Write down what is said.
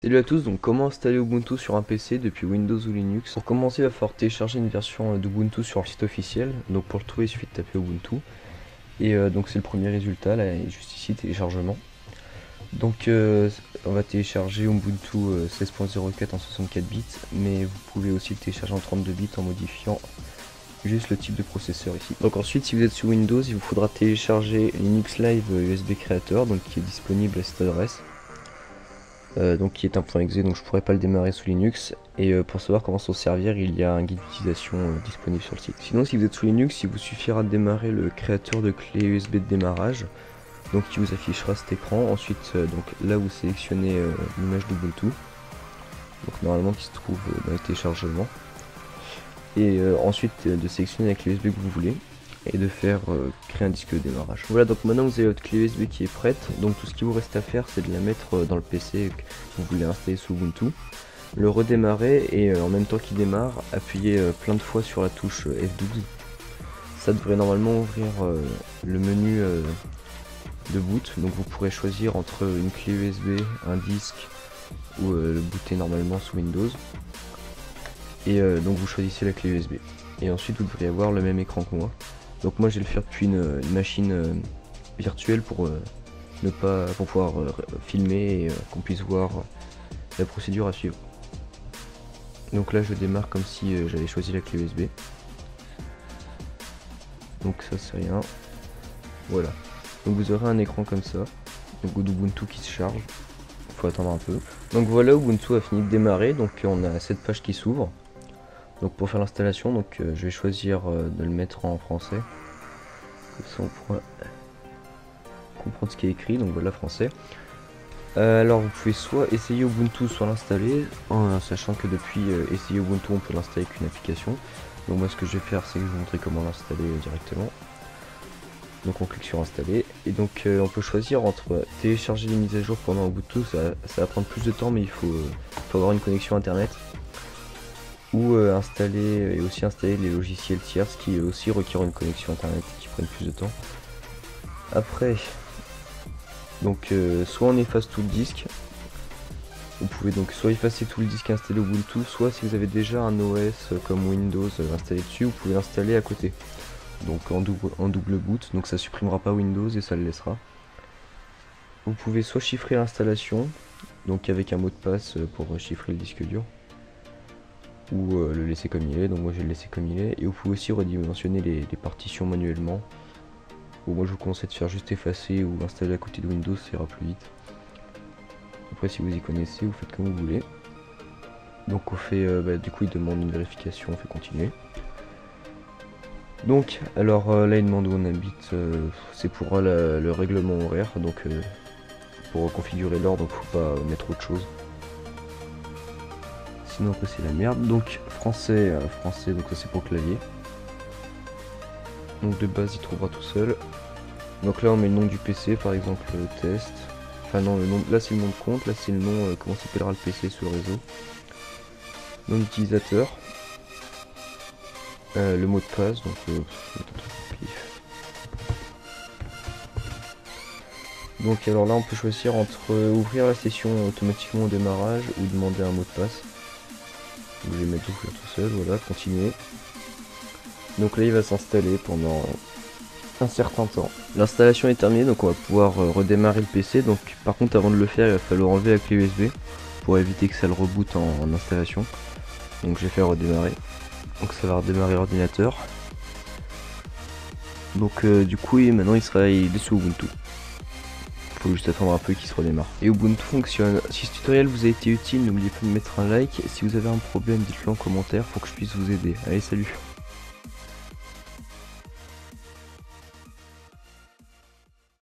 Salut à tous, donc comment installer Ubuntu sur un PC depuis Windows ou Linux. Pour commencer, il va falloir télécharger une version d'Ubuntu sur le site officiel. Donc pour le trouver, il suffit de taper Ubuntu. Et donc c'est le premier résultat, là, juste ici, téléchargement. Donc on va télécharger Ubuntu 16.04 en 64 bits, mais vous pouvez aussi le télécharger en 32 bits en modifiant juste le type de processeur ici. Donc ensuite, si vous êtes sous Windows, il vous faudra télécharger Linux Live USB Creator, donc qui est disponible à cette adresse. Donc qui est un .exe, donc je pourrais pas le démarrer sous Linux. Et pour savoir comment s'en servir, il y a un guide d'utilisation disponible sur le site. Sinon, si vous êtes sous Linux, il vous suffira de démarrer le créateur de clé USB de démarrage, donc qui vous affichera cet écran. Ensuite, donc là vous sélectionnez l'image d'Ubuntu, donc normalement qui se trouve dans les téléchargements. Et ensuite de sélectionner la clé USB que vous voulez et de faire créer un disque de démarrage. Voilà, donc maintenant vous avez votre clé USB qui est prête, donc tout ce qu'il vous reste à faire c'est de la mettre dans le PC que vous voulez installer sous Ubuntu, le redémarrer et en même temps qu'il démarre, appuyer plein de fois sur la touche F12. Ça devrait normalement ouvrir le menu de boot, donc vous pourrez choisir entre une clé USB, un disque ou le booter normalement sous Windows. Et donc vous choisissez la clé USB. Et ensuite vous devriez avoir le même écran que moi. Donc moi je vais le faire depuis une machine virtuelle pour pouvoir filmer et qu'on puisse voir la procédure à suivre. Donc là je démarre comme si j'avais choisi la clé USB. Donc ça c'est rien. Voilà. Donc vous aurez un écran comme ça. Donc Ubuntu qui se charge. Il faut attendre un peu. Donc voilà, Ubuntu a fini de démarrer. Donc on a cette page qui s'ouvre. Donc pour faire l'installation, donc je vais choisir de le mettre en français. Comme ça on pourra comprendre ce qui est écrit. Donc voilà, français. Alors vous pouvez soit essayer Ubuntu, soit l'installer, en sachant que depuis essayer Ubuntu on peut l'installer avec une application. Donc moi ce que je vais faire c'est que je vais vous montrer comment l'installer directement. Donc on clique sur installer et donc on peut choisir entre télécharger les mises à jour pendant Ubuntu, ça va prendre plus de temps mais il faut avoir une connexion internet, ou installer les logiciels tiers qui aussi requièrent une connexion internet qui prennent plus de temps. Après donc soit on efface tout le disque, vous pouvez donc soit effacer tout le disque installé Ubuntu, soit si vous avez déjà un OS comme Windows installé dessus, vous pouvez l'installer à côté. Donc en double boot, donc ça supprimera pas Windows et ça le laissera. Vous pouvez soit chiffrer l'installation, donc avec un mot de passe pour chiffrer le disque dur, ou le laisser comme il est, donc moi je vais le laisser comme il est. Et vous pouvez aussi redimensionner les partitions manuellement. Bon, moi je vous conseille de faire juste effacer ou l'installer à côté de Windows, ça ira plus vite. Après si vous y connaissez, vous faites comme vous voulez. Donc on fait, du coup il demande une vérification, on fait continuer. Donc alors là il demande où on habite, c'est pour le règlement horaire, donc pour configurer l'heure, donc faut pas mettre autre chose. Sinon après c'est la merde. Donc français, donc ça c'est pour le clavier. Donc de base il trouvera tout seul. Donc là on met le nom du PC, par exemple test. Enfin non, le nom, là c'est le nom de compte, là c'est le nom, comment s'appellera le PC sur le réseau. Nom d'utilisateur. Le mot de passe, donc donc alors là on peut choisir entre ouvrir la session automatiquement au démarrage ou demander un mot de passe. Donc, je vais mettre ouvrir tout seul, voilà, continuer. Donc là il va s'installer pendant un certain temps. L'installation est terminée, donc on va pouvoir redémarrer le PC. Donc par contre avant de le faire il va falloir enlever la clé USB pour éviter que ça le reboot en installation. Donc je vais faire redémarrer. Donc ça va redémarrer l'ordinateur. Donc du coup maintenant il est sous Ubuntu. Faut juste attendre un peu qu'il se redémarre. Et Ubuntu fonctionne. Si ce tutoriel vous a été utile, n'oubliez pas de mettre un like. Si vous avez un problème, dites-le en commentaire pour que je puisse vous aider. Allez, salut!